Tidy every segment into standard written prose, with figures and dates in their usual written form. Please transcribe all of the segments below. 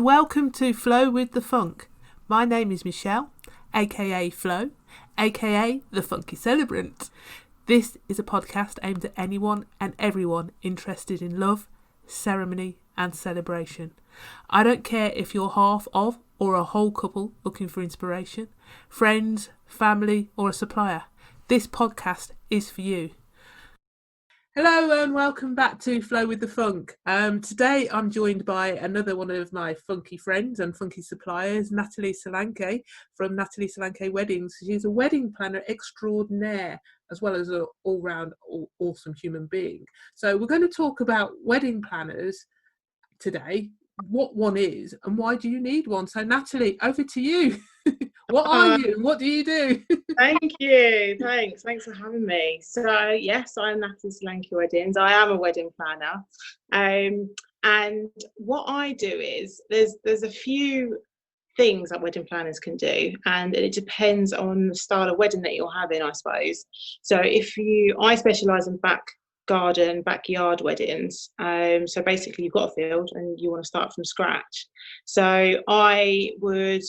welcome to Flow with the Funk. My name is Michelle, aka Flo, aka the Funky Celebrant. This is a podcast aimed at anyone and everyone interested in love, ceremony and celebration. I don't care if you're half of or a whole couple looking for inspiration, friends, family or a supplier. This podcast is for you. Hello and welcome back to Flow with the Funk. Today I'm joined by another one of my funky friends and funky suppliers, Natalie Solanke from Natalie Solanke Weddings. She's a wedding planner extraordinaire as well as an all-round awesome human being. So we're going to talk about wedding planners today, what one is and why do you need one. So Natalie, over to you. What are you and what do you do? Thank you. Thanks for having me. So yes, I'm Natalie Solanke Weddings. I am a wedding planner. And what I do is there's a few things that wedding planners can do, and it depends on the style of wedding that you're having, I suppose. So I specialise in backyard weddings. So basically you've got a field and you want to start from scratch. So I would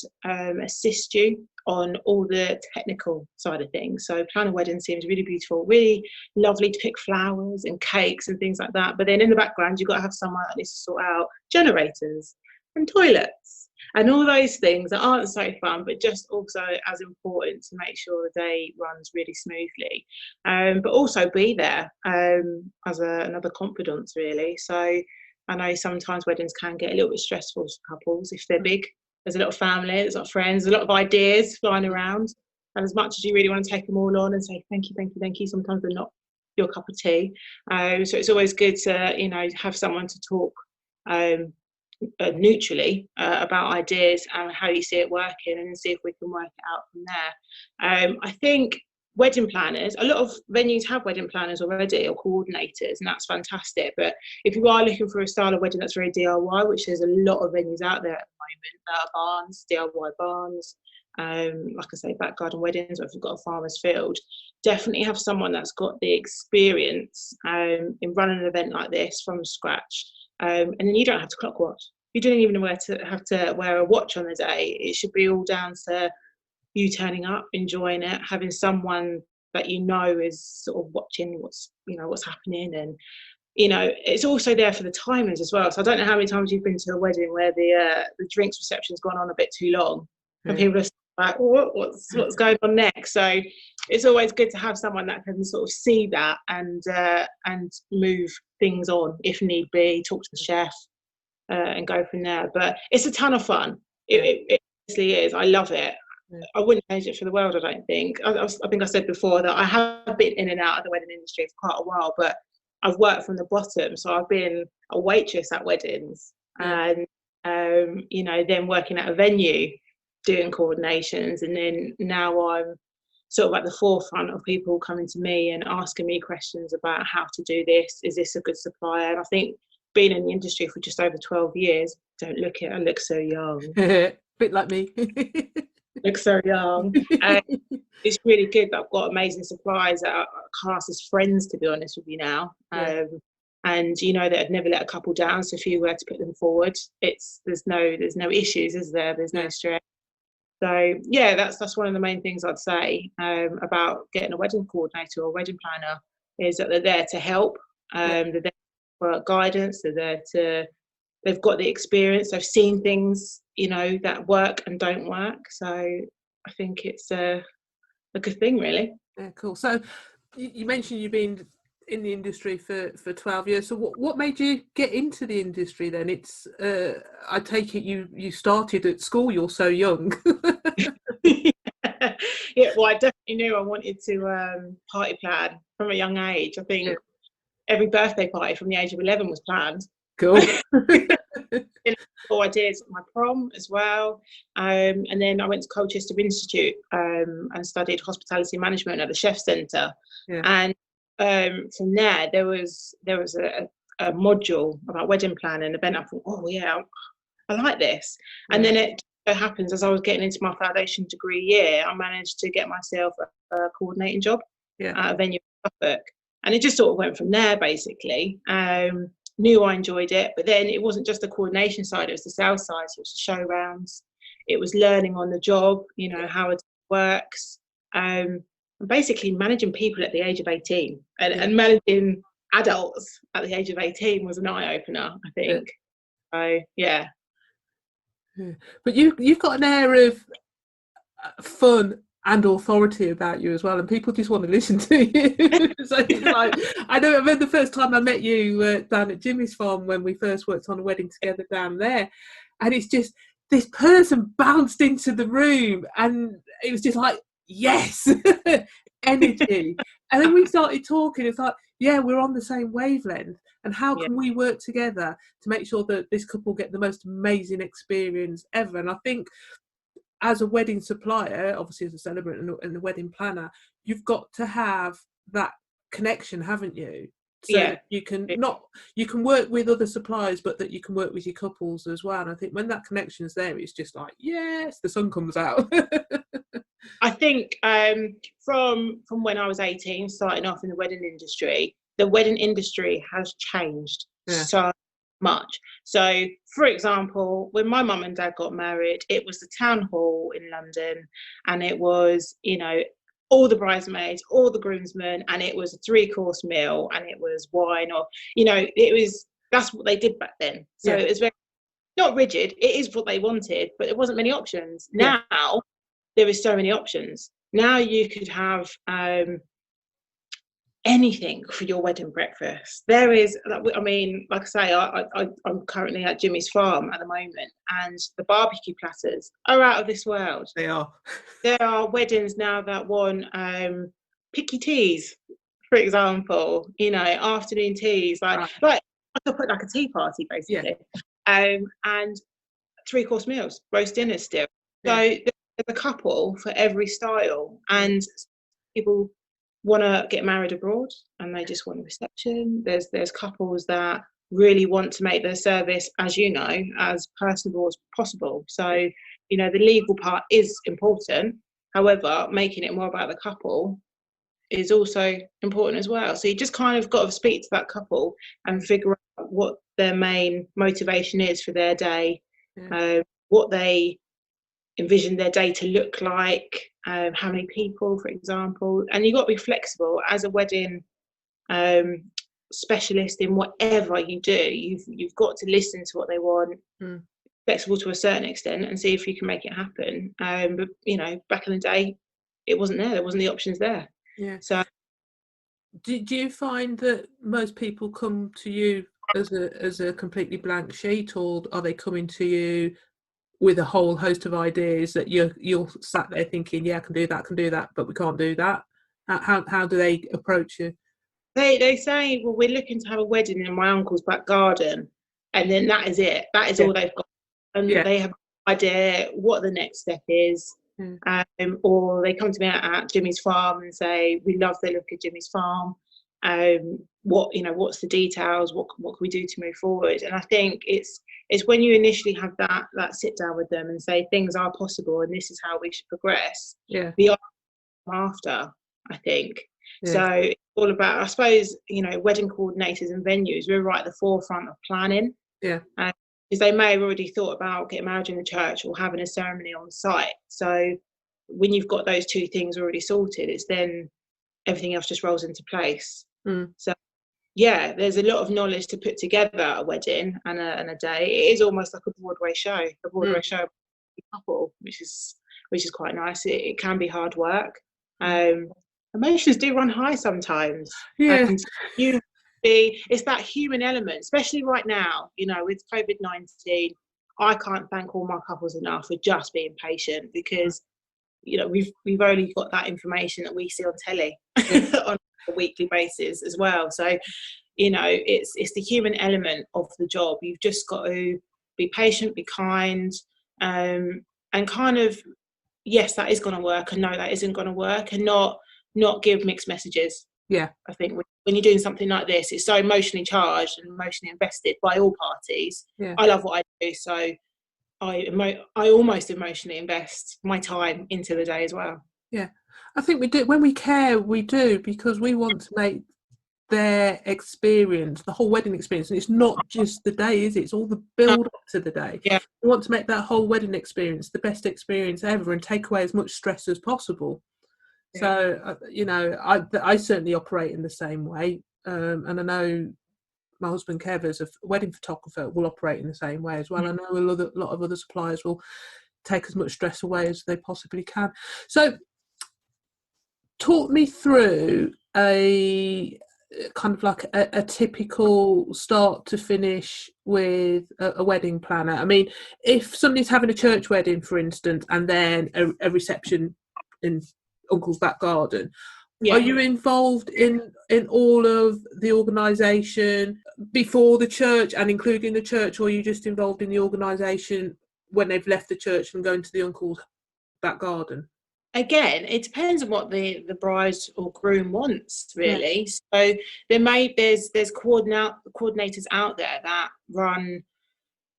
assist you on all the technical side of things. So plan a wedding seems really beautiful, really lovely to pick flowers and cakes and things like that. But then in the background, you've got to have someone that needs to sort out generators and toilets and all those things that aren't so fun, but just also as important to make sure the day runs really smoothly. But also be there as another confidant, really. So I know sometimes weddings can get a little bit stressful for couples if they're big. There's a lot of family, there's a lot of friends, a lot of ideas flying around. And as much as you really want to take them all on and say, thank you, sometimes they're not your cup of tea. So it's always good to, have someone to talk neutrally about ideas and how you see it working and see if we can work it out from there. I think wedding planners, a lot of venues have wedding planners already or coordinators, and that's fantastic. But if you are looking for a style of wedding that's very DIY, which there's a lot of venues out there at the moment that are barns, DIY barns, like I say, back garden weddings, or if you've got a farmer's field, definitely have someone that's got the experience in running an event like this from scratch. And then you don't have to clock watch. You don't even have to wear a watch on the day. It should be all down to you turning up, enjoying it, having someone that is sort of watching what's happening, and it's also there for the timers as well. So I don't know how many times you've been to a wedding where the drinks reception's gone on a bit too long, and people are like, what's going on next? So it's always good to have someone that can sort of see that and move things on if need be, talk to the chef and go from there. But it's a ton of fun. It honestly is. I love it. I wouldn't change it for the world, I don't think. I think I said before that I have been in and out of the wedding industry for quite a while, but I've worked from the bottom. So I've been a waitress at weddings and, then working at a venue doing coordinations. And then now I'm sort of at the forefront of people coming to me and asking me questions about how to do this. Is this a good supplier? And I think being in the industry for just over 12 years, I look so young. Bit like me. Look so young. It's really good that I've got amazing suppliers that are classed as friends, to be honest with you now. And that I'd never let a couple down. So if you were to put them forward, there's no issues, is there? There's no stress. So that's one of the main things I'd say about getting a wedding coordinator or a wedding planner, is that they're there to help. They're there for guidance. They've got the experience. They've seen things, that work and don't work. So I think it's a good thing, really. Yeah, cool. So you mentioned you've been in the industry for 12 years. So what made you get into the industry then? It's I take it you started at school. You're so young. Yeah, well, I definitely knew I wanted to party plan from a young age. I think every birthday party from the age of 11 was planned. Cool. I did my prom as well, and then I went to Colchester Institute and studied hospitality management at the Chef Centre. And from there was a module about wedding planning, and then I thought, I like this. And then it so happens, as I was getting into my foundation degree year, I managed to get myself a coordinating job at a venue in Suffolk, and it just sort of went from there, basically. knew I enjoyed it. But then it wasn't just the coordination side, it was the sales side. So it was the show rounds, it was learning on the job, you know, how it works, and basically managing people at the age of 18, and managing adults at the age of 18 was an eye-opener, I think. So yeah. But you've got an air of fun and authority about you as well, and people just want to listen to you. So it's like, I remember the first time I met you down at Jimmy's farm when we first worked on a wedding together down there, and it's just this person bounced into the room and it was just like, yes, energy. And then we started talking. It's like, yeah, we're on the same wavelength, and how can we work together to make sure that this couple get the most amazing experience ever? And I think as a wedding supplier, obviously as a celebrant and a wedding planner, you've got to have that connection, haven't you? So that you can work with other suppliers, but that you can work with your couples as well. And I think when that connection's there, it's just like, yes, the sun comes out. I think from when I was 18, starting off in the wedding industry has changed so much. So, for example, when my mum and dad got married, it was the town hall in London, and it was, you know, all the bridesmaids, all the groomsmen, and it was a 3-course meal, and it was wine, or, you know, that's what they did back then. So it was very not rigid. It is what they wanted, but there wasn't many options. Now there is so many options. Now you could have anything for your wedding breakfast. There is, I mean, like I say, I'm currently at Jimmy's farm at the moment, and the barbecue platters are out of this world. They are. There are weddings now that want picky teas, for example, you know, afternoon teas, like I could put like a tea party basically, and 3-course meals, roast dinners still. So there's a couple for every style, and people want to get married abroad and they just want a reception. There's couples that really want to make their service, as you know, as personable as possible. So, you know, the legal part is important. However, making it more about the couple is also important as well. So you just kind of got to speak to that couple and figure out what their main motivation is for their day, what they envision their day to look like, how many people, for example. And you've got to be flexible as a wedding specialist in whatever you do. You've got to listen to what they want, flexible to a certain extent, and see if you can make it happen. But you know, back in the day, it wasn't there. There wasn't the options there. Yeah. So, do you find that most people come to you as a completely blank sheet, or are they coming to you with a whole host of ideas that you're sat there thinking, yeah, I can do that, but we can't do that? How do they approach you? They say, well, we're looking to have a wedding in my uncle's back garden, and then that is it. That is all they've got, and they have no idea what the next step is. Or they come to me at Jimmy's farm and say, we love the look of Jimmy's farm. What's the details? What can we do to move forward? And I think it's when you initially have that sit down with them and say things are possible and this is how we should progress. The after, I think. So it's all about, I suppose, you know, wedding coordinators and venues, we're right at the forefront of planning. Because they may have already thought about getting married in the church or having a ceremony on site. So when you've got those two things already sorted, it's then everything else just rolls into place. So there's a lot of knowledge to put together a wedding and a day. It is almost like a Broadway show, couple, which is quite nice. It can be hard work. Emotions do run high sometimes. And it's that human element, especially right now, you know, with COVID-19. I can't thank all my couples enough for just being patient, because, you know, we've only got that information that we see on telly on a weekly basis as well. So, you know, it's the human element of the job. You've just got to be patient, be kind, and kind of, yes, that is going to work, and no, that isn't going to work, and not give mixed messages. I think when you're doing something like this, it's so emotionally charged and emotionally invested by all parties. I love what I do, so I almost emotionally invest my time into the day as well. I think we do. When we care, we do, because we want to make their experience, the whole wedding experience, and it's not just the day, is it? It's all the build up to the day. Yeah. We want to make that whole wedding experience the best experience ever and take away as much stress as possible. Yeah. So, you know, I certainly operate in the same way, and I know my husband Kev, as a wedding photographer, will operate in the same way as well. I know a lot of other suppliers will take as much stress away as they possibly can. So, talk me through a kind of like a typical start to finish with a wedding planner. I mean, if somebody's having a church wedding, for instance, and then a reception in Uncle's back garden, are you involved in all of the organisation before the church and including the church, or are you just involved in the organisation when they've left the church and going to the uncle's back garden? Again, it depends on what the bride or groom wants, really. So there's coordinators out there that run,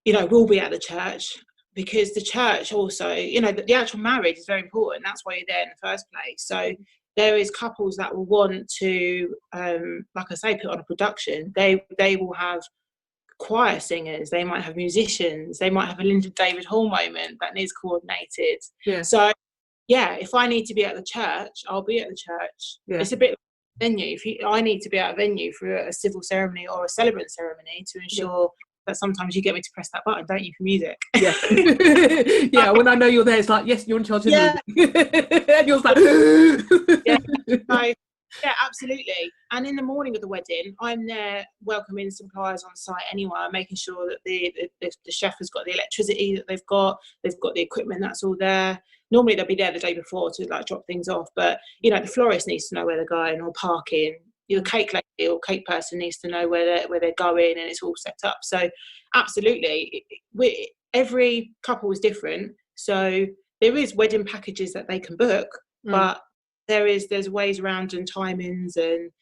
you know, will be at the church, because the church also, you know, the actual marriage is very important. That's why you're there in the first place. So there is couples that will want to, like I say, put on a production. They will have choir singers, they might have musicians, they might have a Linda David Hall moment that needs coordinated. So if I need to be at the church, I'll be at the church. It's a bit like a venue. I need to be at a venue for a civil ceremony or a celebrant ceremony to ensure that sometimes you get me to press that button, don't you, for music? When I know you're there, it's like, yes, you're in charge of music. And you're like, so, absolutely. And in the morning of the wedding, I'm there welcoming suppliers on site anyway, making sure that the chef has got the electricity that they've got the equipment that's all there. Normally they'll be there the day before to like drop things off, but you know, the florist needs to know where they're going or parking. Your cake lady or cake person needs to know where they're going, and it's all set up. So absolutely, every couple is different. So there is wedding packages that they can book, but there's ways around and timings and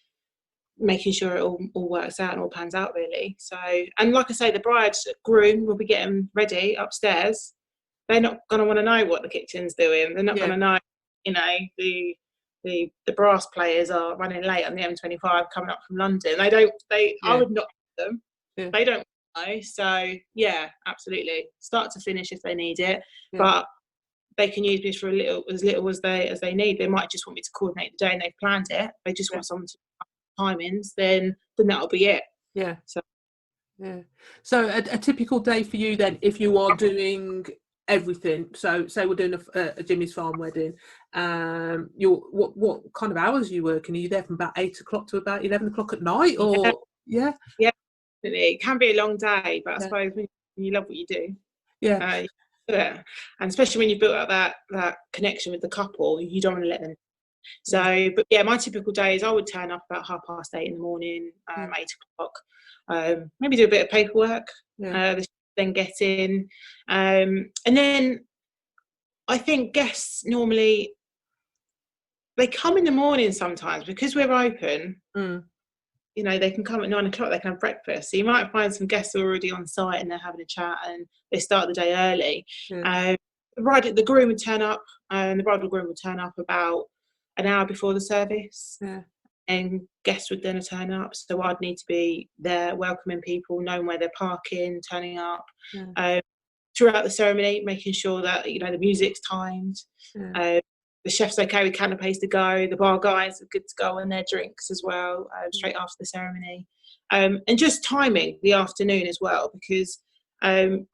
making sure it all works out and all pans out, really. So, and like I say, the groom will be getting ready upstairs. They're not going to want to know what the kitchen's doing. They're not going to know, you know, the brass players are running late on the M25 coming up from London. I would not have them. They don't know. So absolutely, start to finish if they need it, but they can use me for as little as they need. They might just want me to coordinate the day and they've planned it. They just want someone to timings, then that'll be it. So a typical day for you then, if you are doing everything, so say we're doing a Jimmy's Farm wedding, what kind of hours are you working? Are you there from about 8 o'clock to about 11 o'clock at night, or it can be a long day, but I suppose when you love what you do, and especially when you've built up that connection with the couple, you don't want to let them. So, but my typical days, I would turn up about 8:30 in the morning, 8 o'clock, maybe do a bit of paperwork, then get in, and then I think guests normally, they come in the morning sometimes because we're open. You know, they can come at 9 o'clock, they can have breakfast. So you might find some guests already on site and they're having a chat and they start the day early. The groom would turn up, and the bridal groom would turn up about an hour before the service. And guests would then turn up. So I'd need to be there welcoming people, knowing where they're parking, turning up. Throughout the ceremony, making sure that, you know, the music's timed. The chef's okay with canapes to go. The bar guys are good to go on their drinks as well, straight after the ceremony. And just timing the afternoon as well, because, you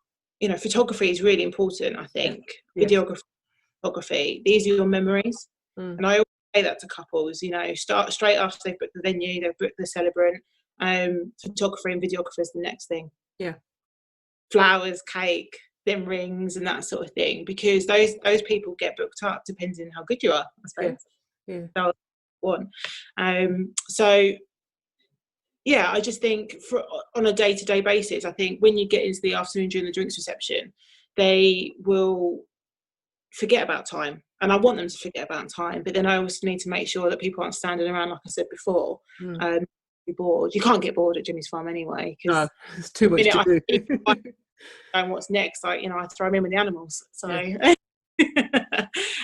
know, photography is really important, I think. Videography, photography, these are your memories. And I always say that to couples, you know, start straight after they've booked the venue, they've booked the celebrant, photography and videography is the next thing. Flowers, cake, then rings and that sort of thing, because those people get booked up depending on how good you are, I suppose. So I just think on a day-to-day basis, I think when you get into the afternoon during the drinks reception, they will forget about time, and I want them to forget about time, but then I also need to make sure that people aren't standing around, like I said before, be bored. You can't get bored at Jimmy's Farm anyway, because it's too much to do. And what's next, I throw them in with the animals, so and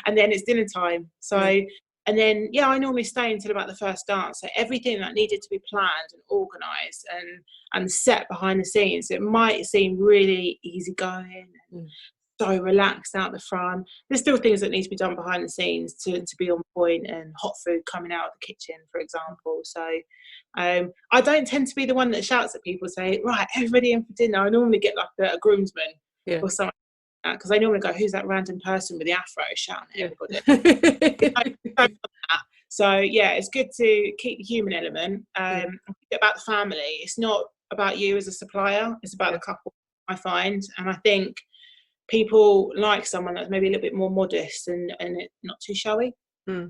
then it's dinner time, so And then, yeah, I normally stay until about the first dance. So everything that needed to be planned and organised and set behind the scenes, it might seem really easygoing and so relaxed out the front. There's still things that need to be done behind the scenes to be on point, and hot food coming out of the kitchen, for example. So I don't tend to be the one that shouts at people, say, right, everybody in for dinner. I normally get like a groomsman or something, because I normally go, who's that random person with the afro shouting at everybody? So yeah, it's good to keep the human element. About the family, it's not about you as a supplier, it's about the couple, I find. And I think people like someone that's maybe a little bit more modest and not too showy.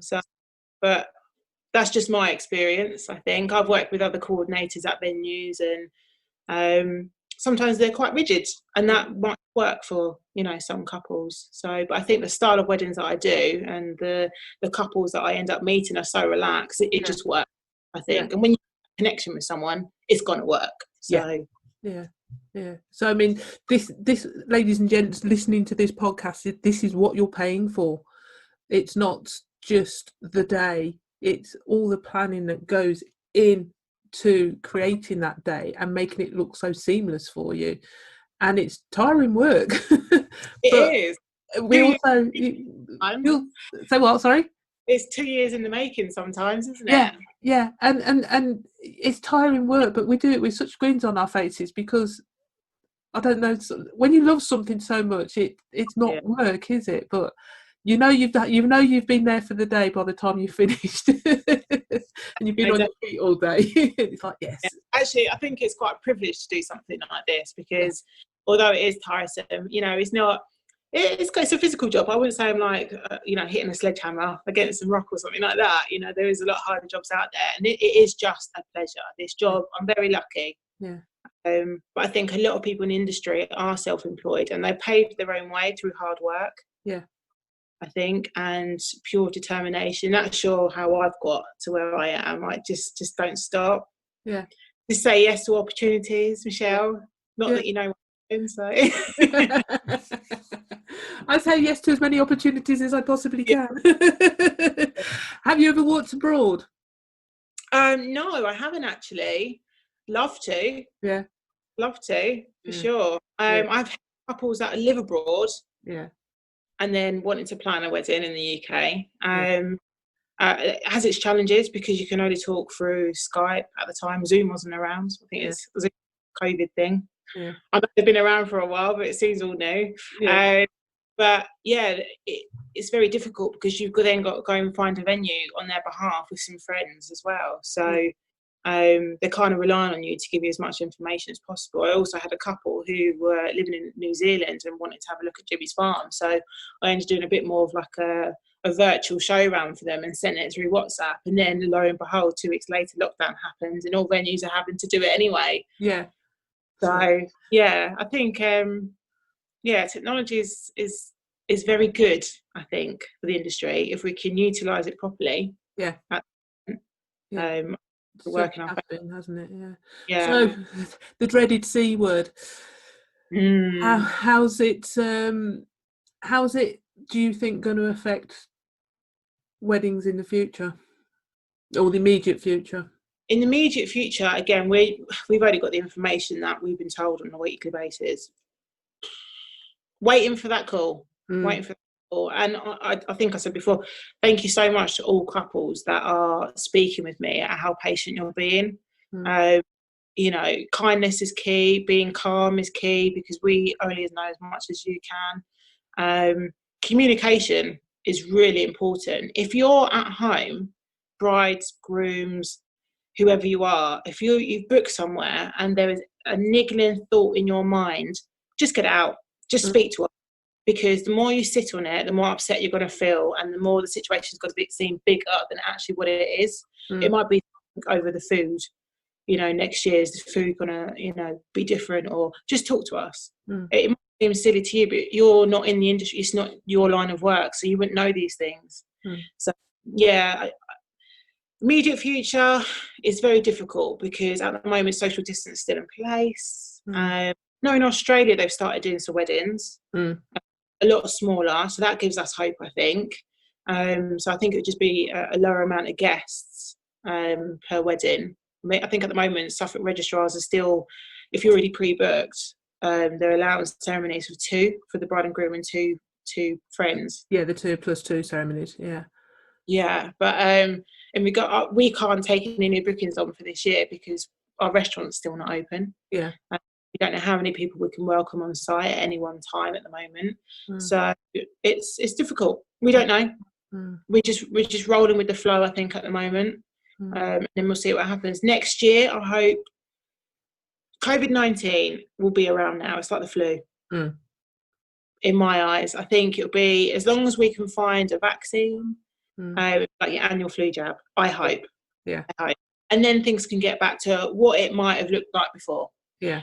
So, but that's just my experience. I think I've worked with other coordinators at venues, and sometimes they're quite rigid, and that might work for, you know, some couples. So, but I think the style of weddings that I do and the couples that I end up meeting are so relaxed, it just works, I think. And when you have a connection with someone, it's going to work. So yeah. So I mean, this ladies and gents listening to this podcast, this is what you're paying for. It's not just the day, it's all the planning that goes into creating that day and making it look so seamless for you. And it's tiring work. It is. We also say what? Sorry? It's 2 years in the making sometimes, isn't it? Yeah. And it's tiring work, but we do it with such grins on our faces, because I don't know, when you love something so much, it's not work, is it? But you know you've been there for the day by the time you've finished, and you've been on your feet all day. It's like, yes. Actually, I think it's quite a privilege to do something like this, because although it is tiresome, you know, it's not. It's a physical job. I wouldn't say I'm like, you know, hitting a sledgehammer against some rock or something like that. You know, there is a lot harder jobs out there, and it is just a pleasure. This job, I'm very lucky. Yeah. But I think a lot of people in the industry are self-employed, and they pave their own way through hard work. Yeah. I think, and pure determination. That's sure how I've got to where I am. I just don't stop. Yeah. Just say yes to opportunities, Michelle. Not that you know what I'm doing, so. I say yes to as many opportunities as I possibly can. Have you ever walked abroad? No, I haven't actually. Love to. Yeah. Love to, for sure. I've had couples that live abroad. Yeah. And then wanting to plan a wedding in the UK. It has its challenges, because you can only talk through Skype at the time. Zoom wasn't around. I think it was a COVID thing. Yeah. I know they've been around for a while, but it seems all new. But yeah, it's very difficult, because you've then got to go and find a venue on their behalf with some friends as well. So they're kind of relying on you to give you as much information as possible. I also had a couple who were living in New Zealand and wanted to have a look at Jimmy's farm. So I ended up doing a bit more of like a virtual show round for them and sent it through WhatsApp. And then lo and behold, 2 weeks later, lockdown happened and all venues are having to do it anyway. Yeah. So yeah, I think technology is very good, I think, for the industry if we can utilise it properly. Yeah. Working on been, hasn't it? Yeah. So the dreaded C word. How's it do you think going to affect weddings in the future, or the immediate future? In the immediate future, again, we've only got the information that we've been told on a weekly basis. Waiting for that call. And I think I said before, thank you so much to all couples that are speaking with me at how patient you're being. You know, kindness is key, being calm is key, because we only know as much as you can. Communication is really important. If you're at home, brides, grooms, whoever you are, if you've booked somewhere and there is a niggling thought in your mind, just get it out. Just speak to us. Because the more you sit on it, the more upset you're going to feel, and the more the situation's got to seem bigger than actually what it is. It might be over the food. You know, next year, is the food going to, you know, be different? Or just talk to us. It might seem silly to you, but you're not in the industry. It's not your line of work, so you wouldn't know these things. So, yeah, immediate future is very difficult, because at the moment, social distance is still in place. No, in Australia, they've started doing some weddings. A lot smaller, so that gives us hope, I think. So I think it would just be a lower amount of guests per wedding. I think at the moment Suffolk registrars are still, if you're already pre-booked, they're allowing ceremonies of 2 for the bride and groom and two friends. Yeah, the 2+2 ceremonies. Yeah. Yeah, but and we can't take any new bookings on for this year because our restaurant's still not open. Yeah. We don't know how many people we can welcome on site at any one time at the moment. So it's difficult. We don't know. We're just rolling with the flow, I think, at the moment. And then we'll see what happens. Next year, I hope COVID-19 will be around now. It's like the flu. In my eyes, I think it'll be, as long as we can find a vaccine, like your annual flu jab, I hope. Yeah. I hope. And then things can get back to what it might have looked like before. Yeah.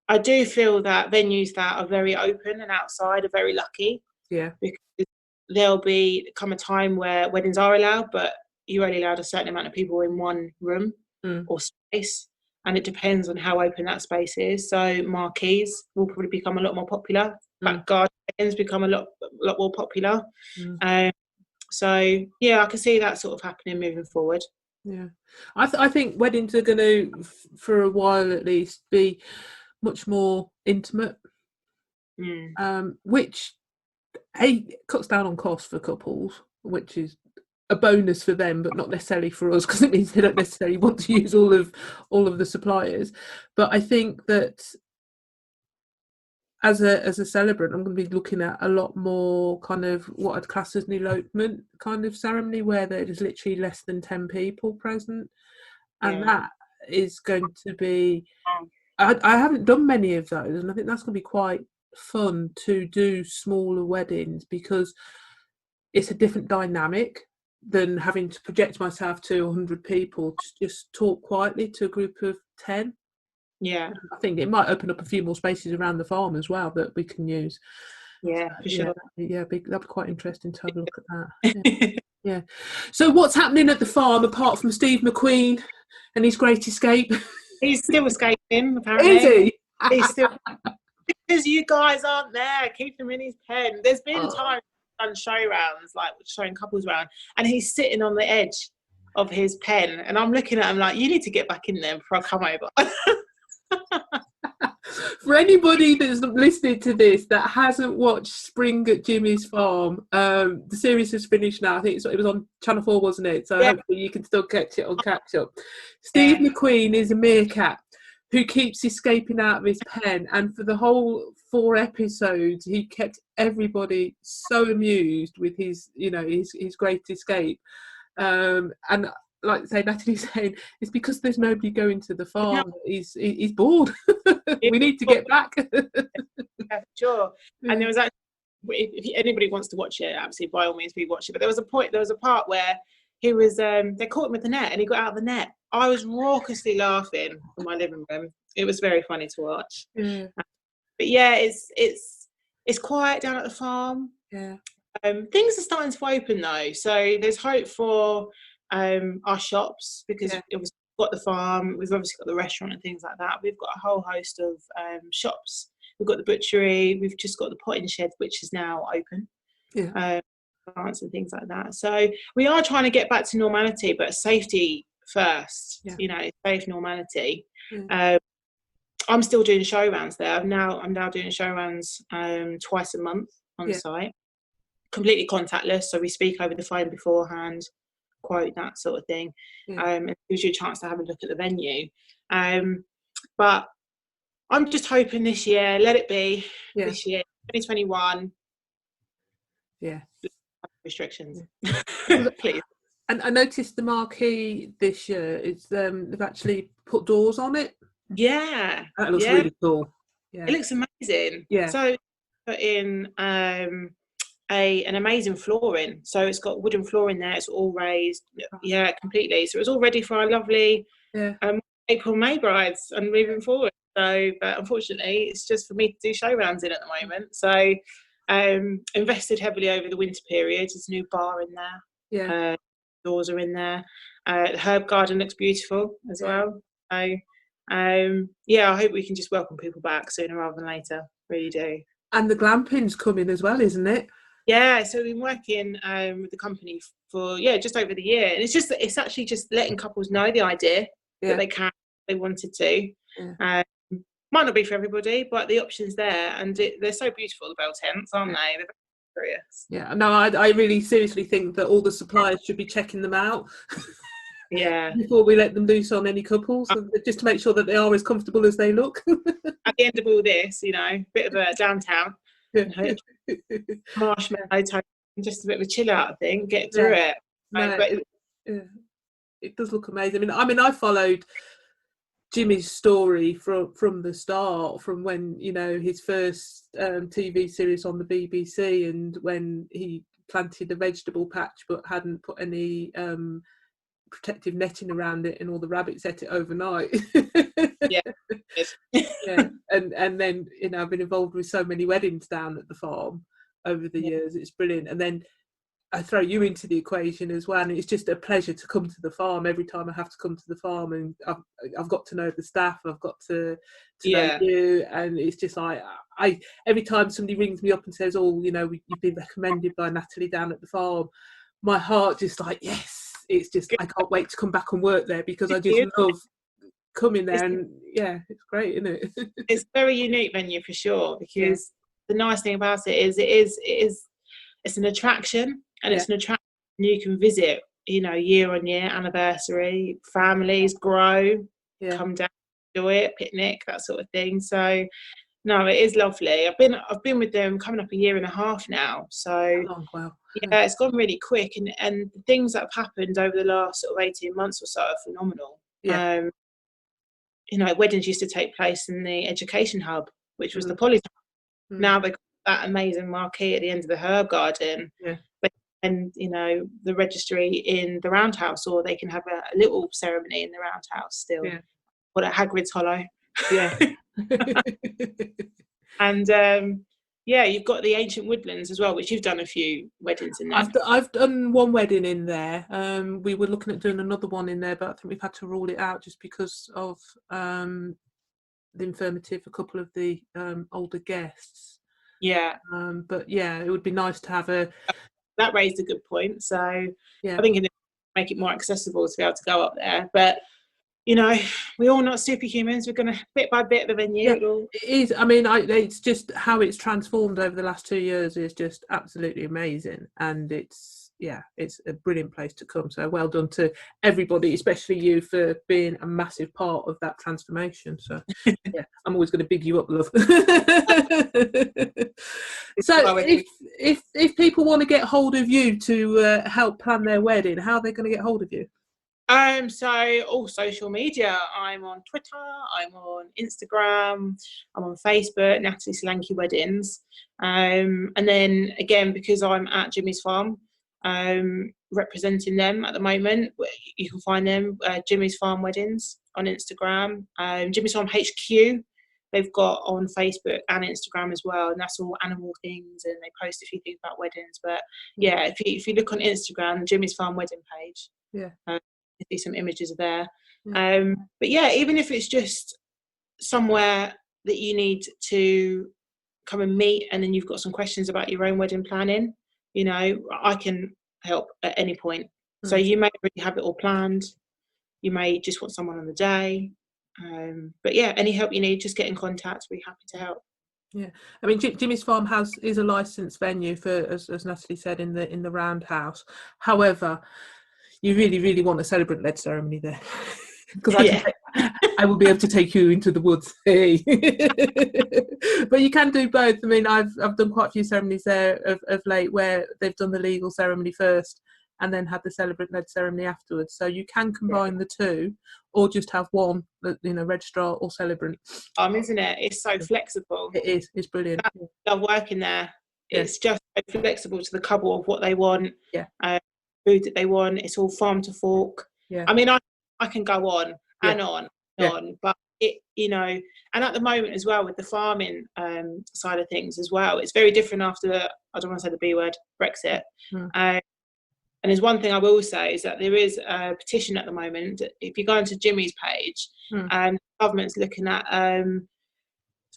I do feel that venues that are very open and outside are very lucky. Yeah. Because there'll come a time where weddings are allowed, but you're only allowed a certain amount of people in one room or space. And it depends on how open that space is. So marquees will probably become a lot more popular. Back gardens become a lot more popular. So yeah, I can see that sort of happening moving forward. Yeah, I think weddings are going to, for a while at least, be much more intimate, which cuts down on costs for couples, which is a bonus for them, but not necessarily for us, because it means they don't necessarily want to use all of the suppliers. But I think that as a celebrant, I'm going to be looking at a lot more kind of what I'd class as an elopement kind of ceremony, where there is literally less than 10 people present, and that is going to be. I haven't done many of those, and I think that's going to be quite fun to do smaller weddings, because it's a different dynamic than having to project myself to 100 people to just talk quietly to a group of 10. Yeah, I think it might open up a few more spaces around the farm as well that we can use. Yeah, for sure. Yeah, that'd be quite interesting to have a look at that. Yeah. So what's happening at the farm apart from Steve McQueen and his great escape? He's still escaping, apparently. Is he? He's still, because you guys aren't there. Keep him in his pen. There's been times I've done show rounds, like showing couples around, and he's sitting on the edge of his pen, and I'm looking at him like, you need to get back in there before I come over. For anybody that's listening to this that hasn't watched Spring at Jimmy's Farm, the series is finished now. I think it was on Channel 4, wasn't it? So hopefully you can still catch it on Catch Up. Steve McQueen is a meerkat who keeps escaping out of his pen, and for the whole 4 episodes he kept everybody so amused with his great escape. And like say Natalie's saying, it's because there's nobody going to the farm. He's bored. We need to get back. Yeah, sure. And there was actually, if anybody wants to watch it, absolutely by all means we watch it. But there was a part where he was they caught him with the net and he got out of the net. I was raucously laughing in my living room. It was very funny to watch. But yeah, it's quiet down at the farm. Things are starting to open though, so there's hope for our shops, because we've got the farm, we've obviously got the restaurant and things like that. We've got a whole host of shops. We've got the butchery, we've just got the potting shed, which is now open. Plants and things like that. So we are trying to get back to normality, but safety first. Safe normality. I'm still doing show rounds there. I'm now doing show rounds twice a month on site, completely contactless. So we speak over the phone beforehand, quote, that sort of thing. It gives you a chance to have a look at the venue. But I'm just hoping this year, let it be this year, 2021. Restrictions. Please. And I noticed the marquee this year, it's they've actually put doors on it. That looks really cool. It looks amazing. So put in an amazing flooring, so it's got wooden flooring there, it's all raised completely, so it's all ready for our lovely April May brides and moving forward. So but unfortunately it's just for me to do show rounds in at the moment. So invested heavily over the winter period. There's a new bar in there, doors are in there, the herb garden looks beautiful as well. So I hope we can just welcome people back sooner rather than later. Really do. And the glamping's coming as well, isn't it? Yeah, so we've been working with the company for just over the year, and it's actually just letting couples know the idea that they wanted to. Yeah. Might not be for everybody, but the option's there, and they're so beautiful, the bell tents, aren't they? They're very curious. Yeah, no, I really seriously think that all the suppliers should be checking them out. Yeah. Before we let them loose on any couples, just to make sure that they are as comfortable as they look. At the end of all this, bit of a downtown, marshmallow toast, and just a bit of a chill out, I think, get through it. No, it does look amazing. I followed Jimmy's story from the start, from when his first TV series on the BBC, and when he planted a vegetable patch but hadn't put any protective netting around it, and all the rabbits ate it overnight. Yeah. And then I've been involved with so many weddings down at the farm over the years. It's brilliant. And then I throw you into the equation as well, and it's just a pleasure to come to the farm every time I have to come to the farm, and I've got to know the staff, I've got to know you, and it's just like every time somebody rings me up and says, you've been recommended by Natalie down at the farm, my heart just like, yes, it's just, I can't wait to come back and work there, because I just love coming there, and it's great, isn't it? It's a very unique venue for sure, because the nice thing about it is it's an attraction, and it's an attraction you can visit, year on year, anniversary, families grow, come down, enjoy it, picnic, that sort of thing. So no, it is lovely. I've been with them coming up a year and a half now. So it's gone really quick, and the things that have happened over the last sort of 18 months or so are phenomenal. Weddings used to take place in the education hub, which was the Poly. Now they've got that amazing marquee at the end of the herb garden. And the registry in the roundhouse, or they can have a little ceremony in the roundhouse still, or at Hagrid's Hollow. And you've got the ancient woodlands as well, which you've done a few weddings in there. I've done one wedding in there. We were looking at doing another one in there, but I think we've had to rule it out just because of the infirmity of a couple of the older guests. But it would be nice to have that raised a good point. So I think it make it more accessible to be able to go up there. But we're all not superhumans. We're going to bit by bit the venue. It is. It's just how it's transformed over the last 2 years is just absolutely amazing, and it's a brilliant place to come. So well done to everybody, especially you, for being a massive part of that transformation. So I'm always going to big you up, love. So if people want to get hold of you to help plan their wedding, how are they going to get hold of you? So all social media. I'm on Twitter, I'm on Instagram, I'm on Facebook, Natalie Solanke Weddings. And then again, because I'm at Jimmy's Farm, representing them at the moment, you can find them Jimmy's Farm Weddings on Instagram, Jimmy's Farm HQ they've got on Facebook and Instagram as well, and that's all animal things, and they post a few things about weddings. But if you look on Instagram, Jimmy's Farm Wedding page, you see some images there. But even if it's just somewhere that you need to come and meet, and then you've got some questions about your own wedding planning, I can help at any point. So you may already have it all planned, you may just want someone on the day, but any help you need, just get in contact. We're happy to help. I mean, Jimmy's Farmhouse is a licensed venue for, as Natalie said, in the Roundhouse. However, you really want a celebrant-led ceremony there, because I will be able to take you into the woods. Hey. But you can do both. I mean, I've done quite a few ceremonies there of late where they've done the legal ceremony first and then had the celebrant-led ceremony afterwards. So you can combine the two, or just have one, registrar or celebrant. Isn't it? It's so flexible. It is. It's brilliant. I love working there. It's just so flexible to the couple of what they want. Food that they want. It's all farm to fork. I mean, I can go on and on and on, but and at the moment as well, with the farming side of things as well, it's very different after I don't want to say the B word, Brexit. And there's one thing I will say is that there is a petition at the moment. If you go into Jimmy's page, and the government's looking at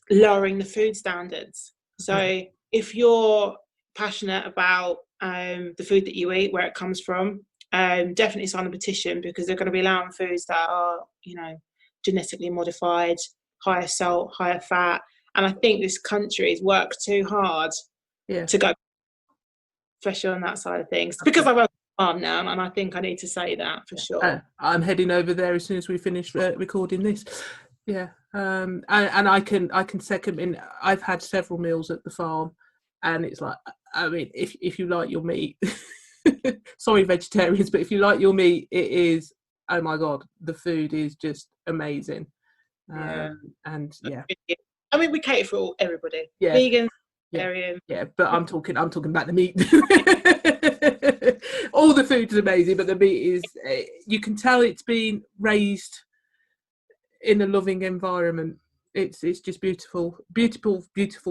lowering the food standards. So if you're passionate about the food that you eat, where it comes from, definitely sign a petition, because they're going to be allowing foods that are, genetically modified, higher salt, higher fat. And I think this country has worked too hard to go, especially on that side of things. Because I work on a farm now, and I think I need to say that for sure. I'm heading over there as soon as we finish recording this. Yeah, and I can second. In I've had several meals at the farm, and it's like, I mean, if you like your meat, sorry vegetarians, but if you like your meat, it is, oh my god, the food is just amazing. And yeah, I mean, we cater for everybody. Yeah, Vegan, vegetarian. Yeah, but I'm talking about the meat. All the food is amazing, but the meat is, you can tell it's been raised in a loving environment. It's just beautiful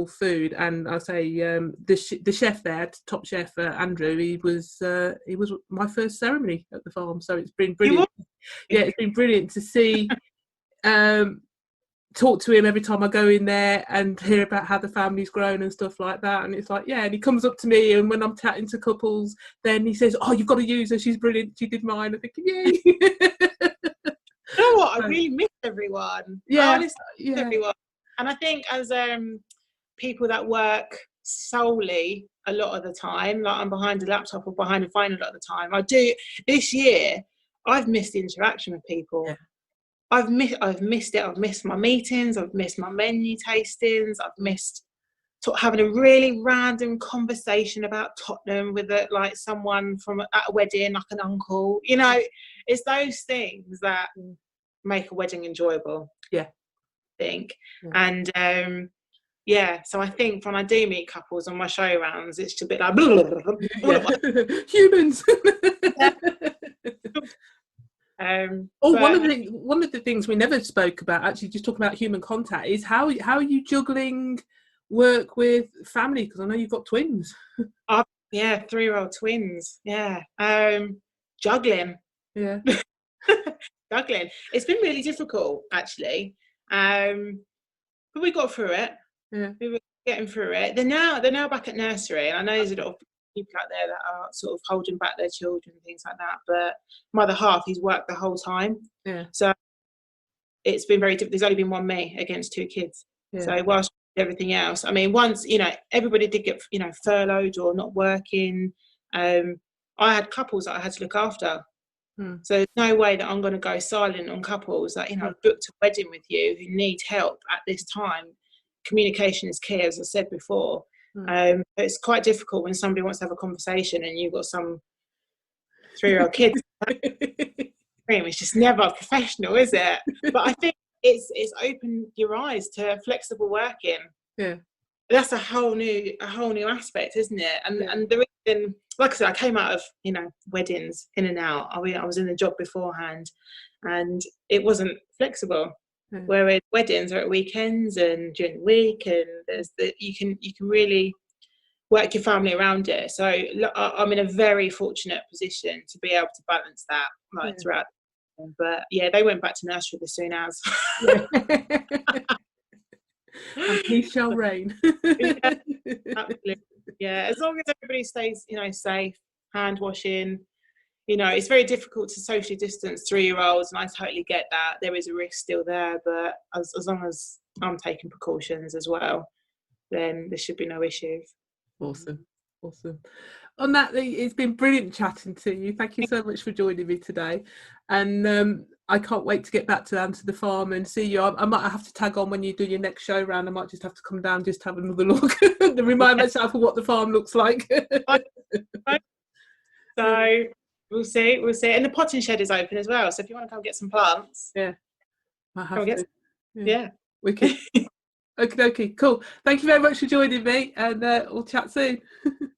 food. And I say, the chef there, top chef Andrew, he was my first ceremony at the farm, so it's been brilliant. Yeah, it's been brilliant to see. Talk to him every time I go in there and hear about how the family's grown and stuff like that. And it's like, yeah, and he comes up to me, and when I'm chatting to couples, then he says, oh, you've got to use her, she's brilliant, she did mine. I'm thinking, yay. You know what, I really miss everyone. Everyone. And I think as people that work solely a lot of the time, like I'm behind a laptop or behind a phone a lot of the time, I do. This year I've missed interaction with people. I've missed it. I've missed my meetings. I've missed my menu tastings. I've missed having a really random conversation about Tottenham with someone at a wedding, like an uncle. It's those things that make a wedding enjoyable. Yeah, I think. And so I think when I do meet couples on my show rounds, it's a bit like humans. One of the things we never spoke about, actually, just talking about human contact, is how are you juggling work with family? Because I know you've got twins. 3-year-old twins. Juggling. Yeah. Juggling. It's been really difficult, actually, but we got through it. Yeah, we were getting through it. They're now back at nursery, and I know there's a lot of people out there that are sort of holding back their children and things like that, but my other half, he's worked the whole time, so it's been very difficult. There's only been one me against 2 kids, so whilst everything else, I mean, once everybody did get furloughed or not working, I had couples that I had to look after, so there's no way that I'm going to go silent on couples that I've booked a wedding with you who need help at this time. Communication is key, as I said before. It's quite difficult when somebody wants to have a conversation and you've got some 3-year-old kids. It's just never professional, is it? But I think it's opened your eyes to flexible working. Yeah, that's a whole new aspect, isn't it? And the reason, like I said, I came out of weddings in and out. I was in the job beforehand, and it wasn't flexible. Whereas weddings are at weekends and during the week, and you can really work your family around it. So I'm in a very fortunate position to be able to balance that throughout. But they went back to nursery as soon as. And peace shall reign. Absolutely. Yeah, as long as everybody stays, safe, hand washing. It's very difficult to socially distance 3-year-olds, and I totally get that. There is a risk still there, but as long as I'm taking precautions as well, then there should be no issues. Awesome. On that, it's been brilliant chatting to you. Thank you so much for joining me today. And I can't wait to get back to the farm and see you. I might have to tag on when you do your next show round. I might just have to come down, just have another look to remind myself of what the farm looks like. So we'll see. And the potting shed is open as well. So if you want to come get some plants, might have to. Yeah. Wicked. Okay, cool. Thank you very much for joining me, and we'll chat soon.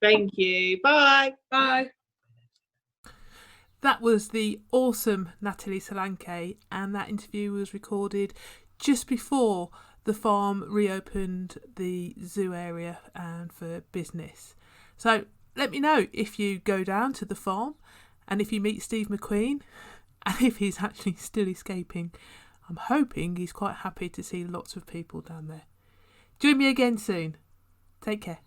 Thank you. Bye. That was the awesome Natalie Solanke, and that interview was recorded just before the farm reopened the zoo area and for business. So let me know if you go down to the farm, and if you meet Steve McQueen, and if he's actually still escaping. I'm hoping he's quite happy to see lots of people down there. Join me again soon. Take care.